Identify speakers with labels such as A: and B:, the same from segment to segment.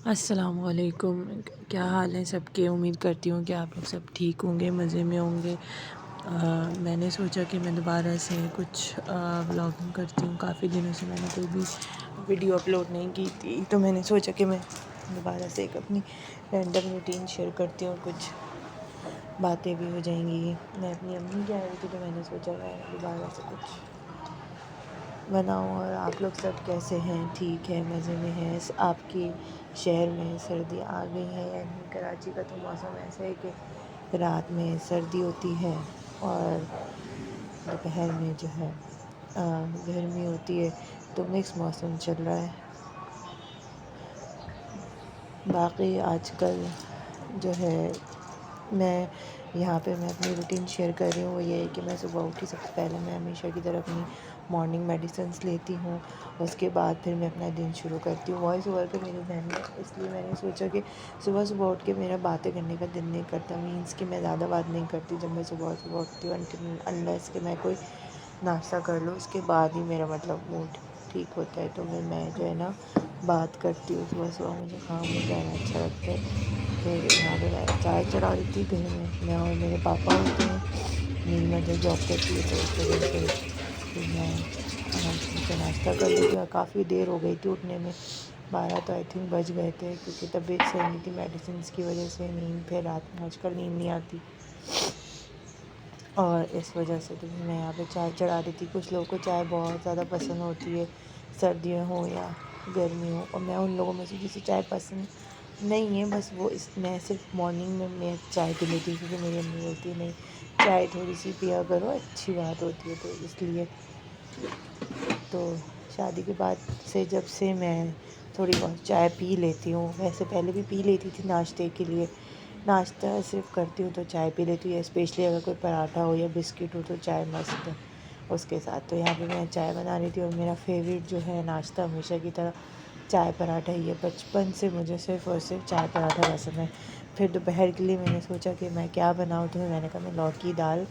A: अस्सलामुअलैकुम। क्या हाल है सबके। उम्मीद करती हूँ कि आप लोग सब ठीक होंगे, मज़े में होंगे। मैंने सोचा कि मैं दोबारा से कुछ व्लॉगिंग करती हूँ। काफ़ी दिनों से मैंने कोई भी वीडियो अपलोड नहीं की थी, तो मैंने सोचा कि मैं दोबारा से एक अपनी रैंडम रूटीन शेयर करती हूँ और कुछ बातें भी हो जाएंगी। मैं अपनी अम्मी की आई हुई थी, तो मैंने सोचा मैं दोबारा से कुछ बनाऊँ। और आप लोग सब कैसे हैं? ठीक है, मज़े में हैं? आपकी शहर में सर्दी आ गई है या नहीं? कराची का तो मौसम ऐसा है कि रात में सर्दी होती है और दोपहर में जो है गर्मी होती है, तो मिक्स मौसम चल रहा है। बाकी आजकल जो है मैं मैं अपनी रूटीन शेयर कर रही हूँ, वो ये है कि मैं सुबह उठी, सबसे पहले मैं हमेशा की तरह अपनी मॉर्निंग मेडिसिन्स लेती हूँ। उसके बाद फिर मैं अपना दिन शुरू करती हूँ। वॉइस ओवर का मेरे जहन में, इसलिए मैंने सोचा कि सुबह सुबह उठ के मेरा बातें करने का दिल नहीं करता। मीन्स कि मैं ज़्यादा बात नहीं करती जब मैं सुबह सुबह उठती हूँ, अनलेस कि मैं कोई नाश्ता कर लूँ, उसके बाद ही मेरा मतलब मूड ठीक होता है। तो फिर मैं जो है ना बात करती हूँ सुबह सुबह। मुझे काम में जाना अच्छा लगता है। फिर यहाँ पे मैं चाय चढ़ा रही थी घर में। मैं और मेरे पापा होते हैं। मेरी मदर जॉब करती है, तो इस वजह से फिर मैं आराम से नीचे नाश्ता कर लेती हूँ। काफ़ी देर हो गई थी उठने में, 12 तो आई थिंक बज गए थे, क्योंकि तबीयत सही नहीं थी। मेडिसिन की वजह से नींद, फिर रात में आजकल नींद नहीं आती, और इस वजह से तो मैं यहाँ पे चाय चढ़ा रही थी। कुछ लोगों को चाय बहुत ज़्यादा पसंद होती है, सर्दियाँ हो या गर्मी हो, और मैं उन लोगों में से जिसे चाय पसंद नहीं है। बस वो इस मैं सिर्फ मॉर्निंग में मैं चाय पी लेती हूँ, क्योंकि मेरी अम्मी बोलती है नहीं, चाय थोड़ी सी पिया करो, अच्छी बात होती है। तो इसलिए तो शादी के बाद से जब से मैं थोड़ी बहुत चाय पी लेती हूँ। वैसे पहले भी पी लेती थी नाश्ते के लिए, नाश्ता सिर्फ करती हूँ तो चाय पी लेती हूँ, स्पेशली अगर कोई पराठा हो या बिस्किट हो तो चाय मस्त है उसके साथ। तो यहाँ पे मैं चाय बना रही थी, और मेरा फेवरेट जो है नाश्ता हमेशा की तरह चाय पराठा ही है। बचपन से मुझे सिर्फ़ और सिर्फ चाय पराठा पसंद है। फिर दोपहर के लिए मैंने सोचा कि मैं क्या बनाऊँ, तो मैंने कहा मैं लौकी दाल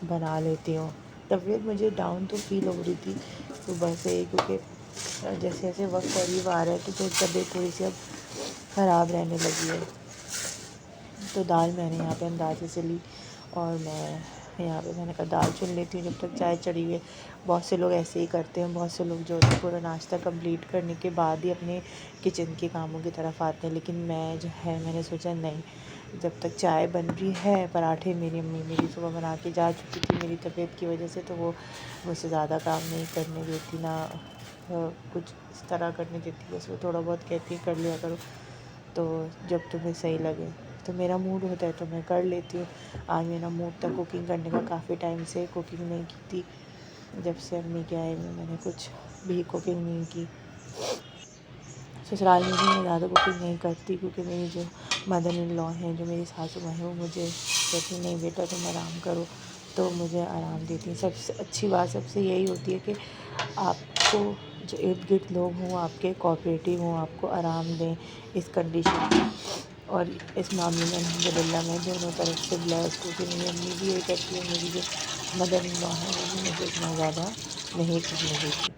A: बना लेती हूँ। तबीयत मुझे डाउन तो फ़ील हो रही थी सुबह से, क्योंकि जैसे जैसे वक्त करीब आ रहा है तो तबीयत थोड़ी सी अब ख़राब रहने लगी है। तो दाल मैंने यहाँ पे अंदाज़े से ली, और मैंने कहा दाल चुन लेती हूँ जब तक चाय चढ़ी हुई है। बहुत से लोग ऐसे ही करते हैं, बहुत से लोग जो है पूरा नाश्ता कंप्लीट करने के बाद ही अपने किचन के कामों की तरफ आते हैं। लेकिन मैं जो है मैंने सोचा नहीं, जब तक चाय बन रही है, पराठे मेरी अम्मी मेरी सुबह बना के जा चुकी थी मेरी तबीयत की वजह से, तो वो मुझसे ज़्यादा काम नहीं करने देती, ना कुछ इस तरह करने देती। बस वो थोड़ा बहुत कहती है कर लिया करो, तो जब तुम्हें सही लगे। तो मेरा मूड होता है तो मैं कर लेती हूँ। आज मेरा मूड था कुकिंग करने का, काफ़ी टाइम से कुकिंग नहीं की थी। जब से अम्मी के आए हुए मैंने कुछ भी कुकिंग नहीं की। ससुराल में भी मैं ज़्यादा कुकिंग नहीं करती, क्योंकि मेरी जो मदर इन लॉ हैं, जो मेरी सासू माँ हैं, वो मुझे कहती नहीं बेटा तुम आराम करो, तो मुझे आराम देती हैं। सबसे अच्छी बात सबसे यही होती है कि आपको जो इर्द गिर्द लोग हों आपके कोऑपरेटिव हों, आपको आराम दें इस कंडीशन में। और इस मामले में अल्हम्दुलिल्लाह मैं दोनों तरफ से ब्लेस्ड हूँ कि मेरी अम्मी भी यही करती है, मेरी जो मदर इन लॉ है वो भी मुझे इतना ज़्यादा नहीं करने देती।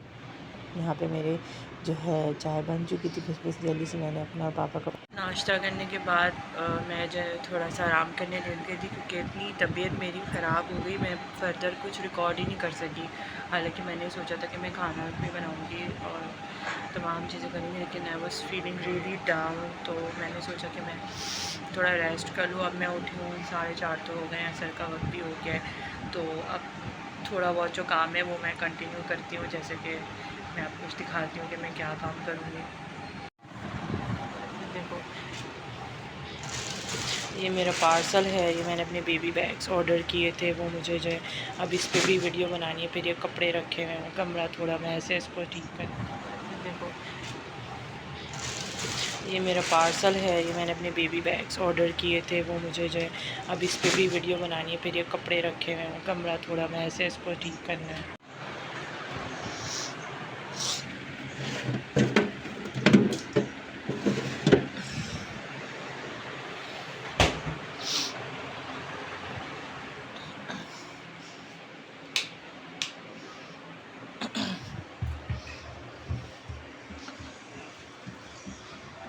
A: यहाँ पे मेरे जो है चाय बन चुकी थी, बस जल्दी से मैंने अपना और पापा का नाश्ता करने के बाद मैं जो है थोड़ा सा आराम करने लग गई थी, क्योंकि इतनी तबीयत मेरी ख़राब हो गई, मैं फ़र्दर कुछ रिकॉर्ड ही नहीं कर सकी। हालांकि मैंने सोचा था कि मैं खाना भी बनाऊंगी और तमाम चीज़ें करूँगी, लेकिन I was feeling really down. तो मैंने सोचा कि मैं थोड़ा रेस्ट कर लूँ। अब मैं उठी हूँ 4:30 तो हो गए हैं, असर का वक्त भी हो गया है। तो अब थोड़ा बहुत जो काम है वो मैं कंटिन्यू करती हूँ। जैसे कि मैं आपको कुछ दिखाती हूँ कि मैं क्या काम करूँगी। देखो, ये मेरा पार्सल है, ये मैंने अपने बेबी बैग्स ऑर्डर किए थे, वो मुझे जो है अब इस पे भी वीडियो बनानी है। फिर ये कपड़े रखे हुए हैं, कमरा थोड़ा मैं ऐसे इसको ठीक कर। देखो, ये मेरा पार्सल है, ये मैंने अपने बेबी बैग्स ऑर्डर किए थे, वो मुझे जो है अब इस पे भी वीडियो बनानी है। फिर ये कपड़े रखे हुए हैं, कमरा थोड़ा मैं ऐसे इसको ठीक करना है।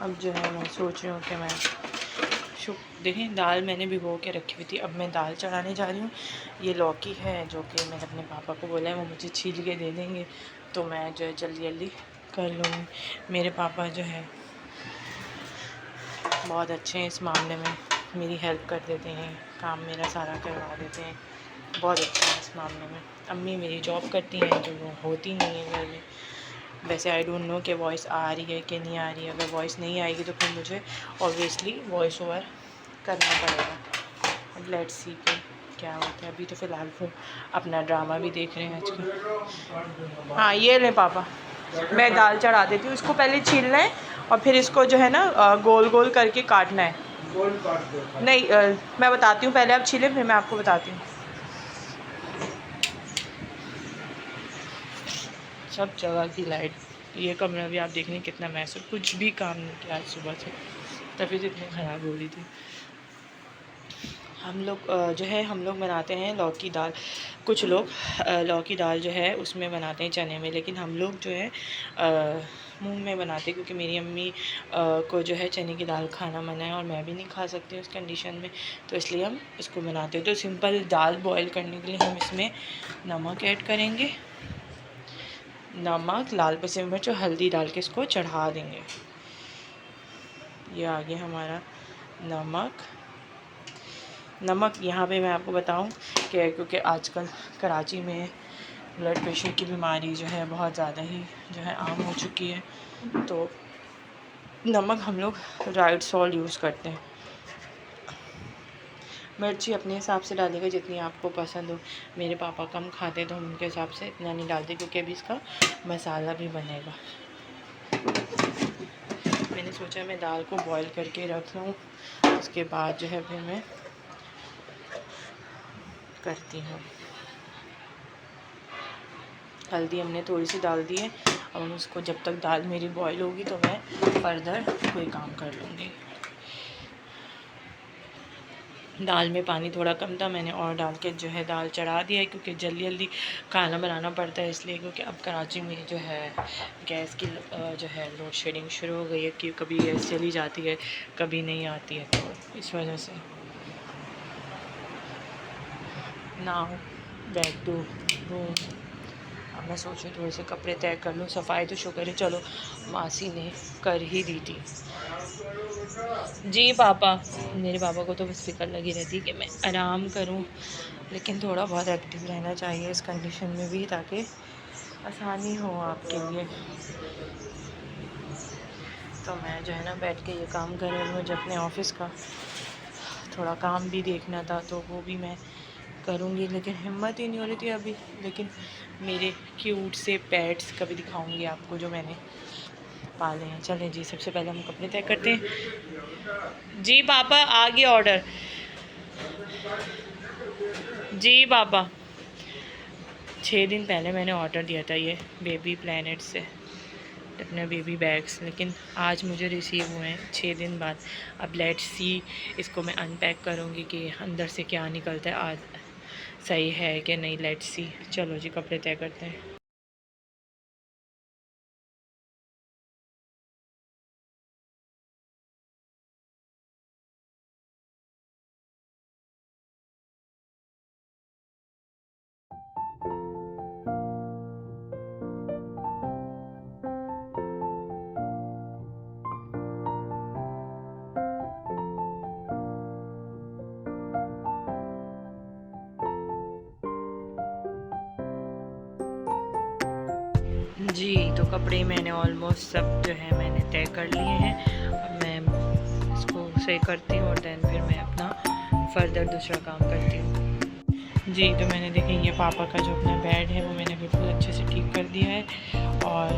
A: अब जो है मैं सोच रही हूँ कि मैं देखें, दाल मैंने भिगो के रखी हुई थी, अब मैं दाल चढ़ाने जा रही हूँ। ये लौकी है जो कि मैंने अपने पापा को बोला है वो मुझे छील के दे देंगे, तो मैं जो है जल्दी जल्दी कर लूँगी। मेरे पापा जो है बहुत अच्छे हैं इस मामले में, मेरी हेल्प कर देते हैं, काम मेरा सारा करवा देते हैं, बहुत अच्छे हैं इस मामले में। अम्मी मेरी जॉब करती हैं जो वो होती नहीं है घर में। वैसे आई डोंट नो कि वॉइस आ रही है कि नहीं आ रही है। अगर वॉइस नहीं आएगी तो फिर मुझे ऑब्वियसली वॉइस ओवर करना पड़ेगा। अब लेट्स सी कि क्या होता है। अभी तो फ़िलहाल वो अपना ड्रामा भी देख रहे हैं आजकल। हाँ ये ले पापा, मैं दाल चढ़ा देती हूँ। इसको पहले छीलना है और फिर इसको जो है ना गोल गोल करके काटना है। गोल काट दो। नहीं मैं बताती हूँ, पहले आप छीलें फिर मैं आपको बताती हूँ। सब जगह की लाइट, ये कमरा भी आप देख रहे हैं कितना मैस है, कुछ भी काम नहीं किया आज सुबह से, तबीयत इतनी ख़राब हो रही थी। हम लोग जो है हम लोग बनाते हैं लौकी दाल। कुछ लोग लौकी दाल जो है उसमें बनाते हैं चने में, लेकिन हम लोग जो है मूंग में बनाते हैं, क्योंकि मेरी अम्मी को जो है चने की दाल खाना मना है और मैं भी नहीं खा सकती उस कंडीशन में, तो इसलिए हम इसको बनाते हैं। तो सिंपल दाल बॉयल करने के लिए हम इसमें नमक ऐड करेंगे, नमक, लाल पीली मिर्च और हल्दी डाल के इसको चढ़ा देंगे। ये आ गया हमारा नमक यहाँ पे मैं आपको बताऊँ कि क्योंकि आजकल कराची में ब्लड प्रेशर की बीमारी जो है बहुत ज़्यादा ही जो है आम हो चुकी है, तो नमक हम लोग राइट सॉल्ट यूज़ करते हैं। मिर्ची अपने हिसाब से डालिएगा जितनी आपको पसंद हो। मेरे पापा कम खाते तो हम उनके हिसाब से इतना नहीं डालते, क्योंकि अभी इसका मसाला भी बनेगा। मैंने सोचा मैं दाल को बॉईल करके रख लूँ, उसके बाद जो है फिर मैं करती हूँ। हल्दी हमने थोड़ी सी डाल दी है। अब हम उसको, जब तक दाल मेरी बॉईल होगी तो मैं फर्दर कोई काम कर लूँगी। दाल में पानी थोड़ा कम था, मैंने और डाल के जो है दाल चढ़ा दिया है, क्योंकि जल्दी जल्दी खाना बनाना पड़ता है इसलिए, क्योंकि अब कराची में जो है गैस की जो है लोड शेडिंग शुरू हो गई है कि कभी गैस चली जाती है कभी नहीं आती है, तो इस वजह से नाउ बैक टू रूम। अब मैं सोचूँ थोड़े से कपड़े तय कर लूँ। सफाई तो शुक्र है चलो मासी ने कर ही दी थी। जी पापा, मेरे पापा को तो बस फिक्र लगी रहती है कि मैं आराम करूं, लेकिन थोड़ा बहुत एक्टिव रहना चाहिए इस कंडीशन में भी, ताकि आसानी हो आपके लिए। तो मैं जो है ना बैठ के ये काम कर रही हूँ। मुझे अपने ऑफिस का थोड़ा काम भी देखना था, तो वो भी मैं करूँगी, लेकिन हिम्मत ही नहीं हो रही थी अभी। लेकिन मेरे क्यूट से पेट्स कभी दिखाऊँगी आपको जो मैंने पाले हैं। चलें जी, सबसे पहले हम कपड़े तय करते हैं। जी पापा आ गया ऑर्डर। जी पापा 6 दिन पहले मैंने ऑर्डर दिया था ये बेबी प्लैनेट से अपने बेबी बैग्स, लेकिन आज मुझे रिसीव हुए हैं 6 दिन बाद। अब लेट्स सी, इसको मैं अनपैक करूँगी कि अंदर से क्या निकलता है, आज सही है कि नहीं। Let's see. चलो जी कपड़े तय करते हैं। जी तो कपड़े मैंने ऑलमोस्ट सब जो है मैंने तय कर लिए हैं। अब मैं इसको सही करती हूँ और दैन फिर मैं अपना फर्दर दूसरा काम करती हूँ। जी तो मैंने देखें ये पापा का जो अपना बेड है वो मैंने बिल्कुल अच्छे से ठीक कर दिया है, और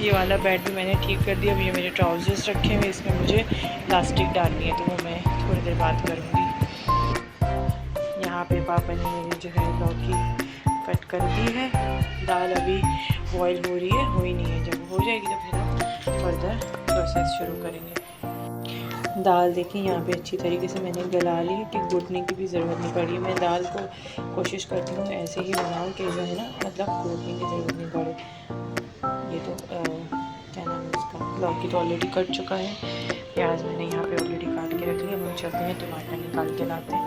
A: ये वाला बेड भी मैंने ठीक कर दिया। अब ये मेरे ट्राउज़र्स रखे हुए, इसमें मुझे प्लास्टिक डालनी है, तो वो मैं थोड़ी देर बाद करूँगी। यहाँ पे पापा ने मेरी जो है लौकी कट कर दी है। दाल अभी बॉईल हो रही है, हो ही नहीं है। जब हो जाएगी तो फिर हम फर्दर प्रोसेस शुरू करेंगे। दाल देखिए यहाँ पे अच्छी तरीके से मैंने गला ली कि घुटने की भी ज़रूरत नहीं पड़ी। मैं दाल को कोशिश करती हूँ ऐसे ही बनाऊँ कि जो है ना मतलब घुटने की ज़रूरत नहीं पड़े। ये तो क्या नाम है उसका, लौकी तो ऑलरेडी कट चुका है, प्याज मैंने यहाँ पे ऑलरेडी काट के रख लिया। हम चलते हैं टमाटर निकाल के लाते हैं।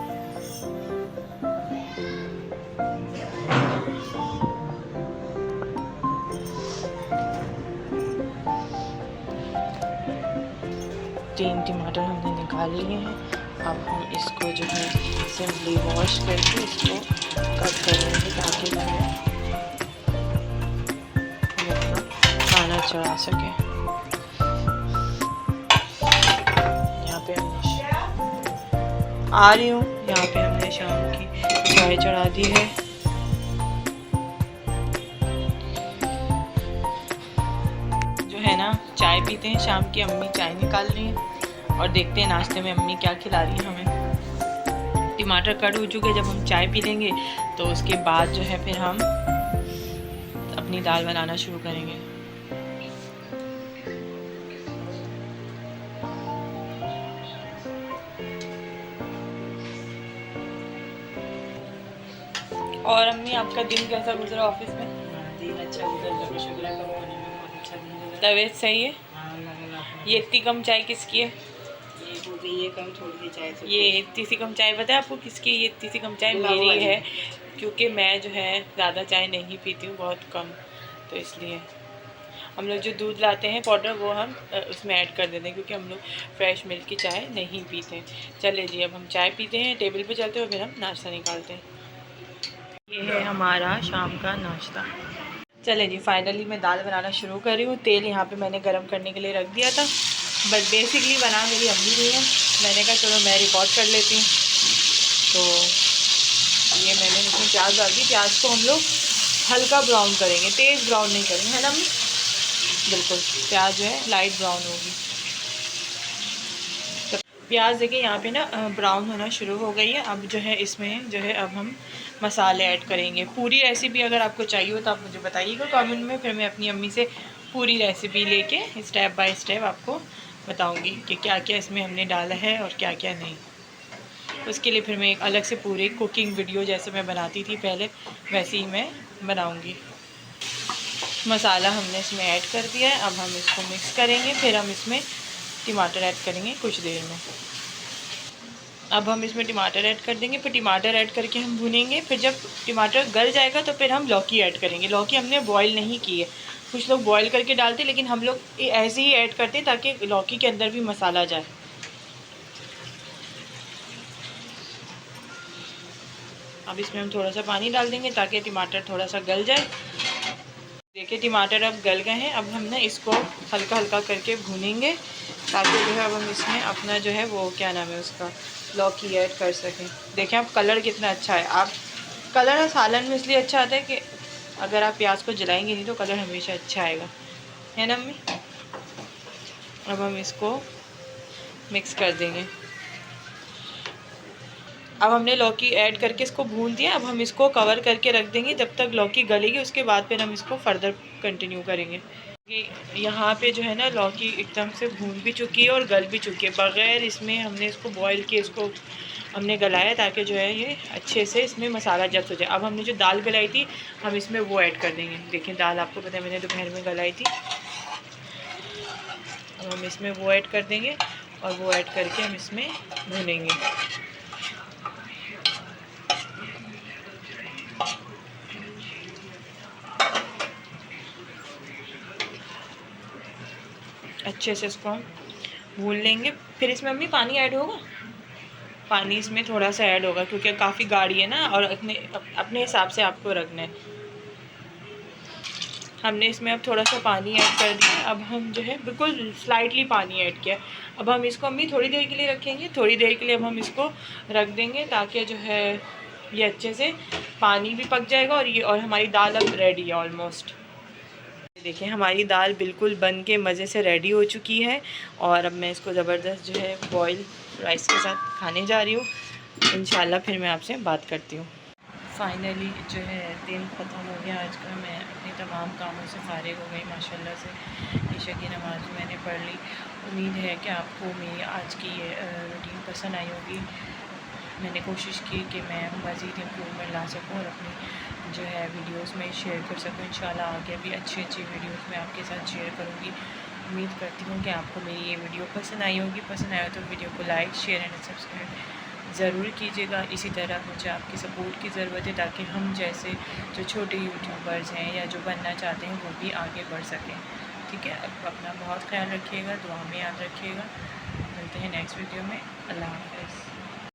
A: तीन टमाटर हमने निकाल लिए हैं। अब हम इसको जो है सिंपली वॉश करके इसको कट करेंगे ताकि हम अपना खाना चढ़ा सकें। यहाँ पे हमने आ रही हूँ, यहाँ पे हमने शाम की चाय चढ़ा दी है। जो है ना, चाय पीते हैं शाम की, अम्मी चाय निकाल रही हैं और देखते हैं नाश्ते में अम्मी क्या खिला रही है हमें। टमाटर कट हो चुके, जब हम चाय पी लेंगे तो उसके बाद जो है फिर हम अपनी दाल बनाना शुरू करेंगे। और अम्मी, आपका दिन कैसा गुजरा ऑफिस में?
B: दिन अच्छा गुजरा, शुक्र है भगवान ने, बहुत अच्छा दिन गुजरा।
A: तबीयत सही है? ये इतनी कम चाय किसकी है?
B: ये कम थोड़ी सी चाय से,
A: ये इतनी सी कम चाय पता है आपको किसकी? ये इतनी सी कम चाय मेरी है, क्योंकि मैं जो है ज़्यादा चाय नहीं पीती हूँ, बहुत कम। तो इसलिए हम लोग जो दूध लाते हैं पाउडर वो हम उसमें ऐड कर देते हैं, क्योंकि हम लोग फ्रेश मिल्क की चाय नहीं पीते। चले जी, अब हम चाय पीते हैं, टेबल पे चलते हुए फिर हम नाश्ता निकालते हैं। ये है हमारा शाम का नाश्ता। चले जी, फाइनली मैं दाल बनाना शुरू कर रही हूँ। तेल यहाँ पे मैंने गरम करने के लिए रख दिया था, बट बेसिकली बना मेरी अम्मी नहीं है। मैंने कहा चलो मैं रिकॉर्ड कर लेती हूँ। तो ये मैंने इसमें प्याज डाल दी। प्याज को हम लोग हल्का ब्राउन करेंगे, तेज़ ब्राउन नहीं करेंगे, है ना अम्मी? बिल्कुल, प्याज जो है लाइट ब्राउन होगी। तो प्याज देखिए यहाँ पे ना ब्राउन होना शुरू हो गई है। अब जो है इसमें जो है अब हम मसाले ऐड करेंगे। पूरी रेसिपी अगर आपको चाहिए हो तो आप मुझे बताइएगा कमेंट में, फिर मैं अपनी अम्मी से पूरी रेसिपी लेके स्टेप बाय स्टेप आपको बताऊंगी कि क्या क्या इसमें हमने डाला है और क्या क्या नहीं। उसके लिए फिर मैं एक अलग से पूरी कुकिंग वीडियो जैसे मैं बनाती थी पहले, वैसे ही मैं बनाऊंगी। मसाला हमने इसमें ऐड कर दिया है। अब हम इसको मिक्स करेंगे, फिर हम इसमें टमाटर ऐड करेंगे कुछ देर में। अब हम इसमें टमाटर ऐड कर देंगे, फिर टमाटर ऐड करके हम भूनेंगे। फिर जब टमाटर गल जाएगा तो फिर हम लौकी ऐड करेंगे। लौकी हमने बॉईल नहीं की है, कुछ लोग बॉईल करके डालते, लेकिन हम लोग ऐसे ही ऐड करते हैं ताकि लौकी के अंदर भी मसाला जाए। अब इसमें हम थोड़ा सा पानी डाल देंगे ताकि टमाटर थोड़ा सा गल जाए। देखिए टमाटर अब गल गए हैं। अब हम ना इसको हल्का हल्का करके भूनेंगे ताकि जो है अब हम इसमें अपना जो है वो क्या नाम है उसका, लौकी ऐड कर सकें। देखें अब कलर कितना अच्छा है। आप कलर सालन में इसलिए अच्छा आता है कि अगर आप प्याज को जलाएंगे नहीं तो कलर हमेशा अच्छा आएगा, है ना अम्मी? अब हम इसको मिक्स कर देंगे। अब हमने लौकी ऐड करके इसको भून दिया। अब हम इसको कवर करके रख देंगे जब तक लौकी गलेगी, उसके बाद फिर हम इसको फर्दर कंटिन्यू करेंगे। यहाँ पे जो है ना लौकी एकदम से भून भी चुकी है और गल भी चुकी है, बग़ैर इसमें हमने इसको बॉईल किए इसको हमने गलाया ताकि जो है ये अच्छे से इसमें मसाला जब्त हो जाए। अब हमने जो दाल गलाई थी हम इसमें वो ऐड कर देंगे। देखिए दाल आपको पता है मैंने दोपहर में गलाई थी। अब हम इसमें वो ऐड कर देंगे और वो ऐड करके हम इसमें भूनेंगे। अच्छे से इसको हम भून लेंगे। फिर इसमें अम्मी पानी ऐड होगा? पानी इसमें थोड़ा सा ऐड होगा क्योंकि काफ़ी गाढ़ी है ना, और अपने हिसाब से आपको रखना है। हमने इसमें अब थोड़ा सा पानी ऐड कर दिया। अब हम जो है बिल्कुल स्लाइटली पानी ऐड किया। अब हम इसको अम्मी थोड़ी देर के लिए रखेंगे, थोड़ी देर के लिए अब हम इसको रख देंगे ताकि जो है ये अच्छे से पानी भी पक जाएगा और हमारी दाल अब रेडी है ऑलमोस्ट। देखिए हमारी दाल बिल्कुल बन के मज़े से रेडी हो चुकी है और अब मैं इसको ज़बरदस्त जो है बॉयल राइस के साथ खाने जा रही हूँ। इंशाल्लाह फिर मैं आपसे बात करती हूँ। फाइनली जो है दिन ख़त्म हो गया आज का। मैं अपने तमाम कामों से फ़ारिग हो गई माशाल्लाह से। ईशा की नमाज़ मैंने पढ़ ली। उम्मीद है कि आपको मेरी आज की ये रूटीन पसंद आई होगी। मैंने कोशिश की कि मैं मज़ीद इम्प्रूवमेंट ला सकूँ और अपनी जो है वीडियोस में शेयर कर सकूँ। इंशाल्लाह आगे भी अच्छी वीडियोस मैं आपके साथ शेयर करूँगी। उम्मीद करती हूँ कि आपको मेरी ये वीडियो पसंद आई होगी। पसंद आया तो वीडियो को लाइक, शेयर एंड सब्सक्राइब ज़रूर कीजिएगा। इसी तरह मुझे आपकी सपोर्ट की ज़रूरत है ताकि हम जैसे जो छोटे यूट्यूबर्स हैं या जो बनना चाहते हैं वो भी आगे बढ़ सकें। ठीक है, अब अपना बहुत ख्याल रखिएगा, दुआ में याद रखिएगा। मिलते हैं नेक्स्ट वीडियो में। अल्लाह हाफ़िज़।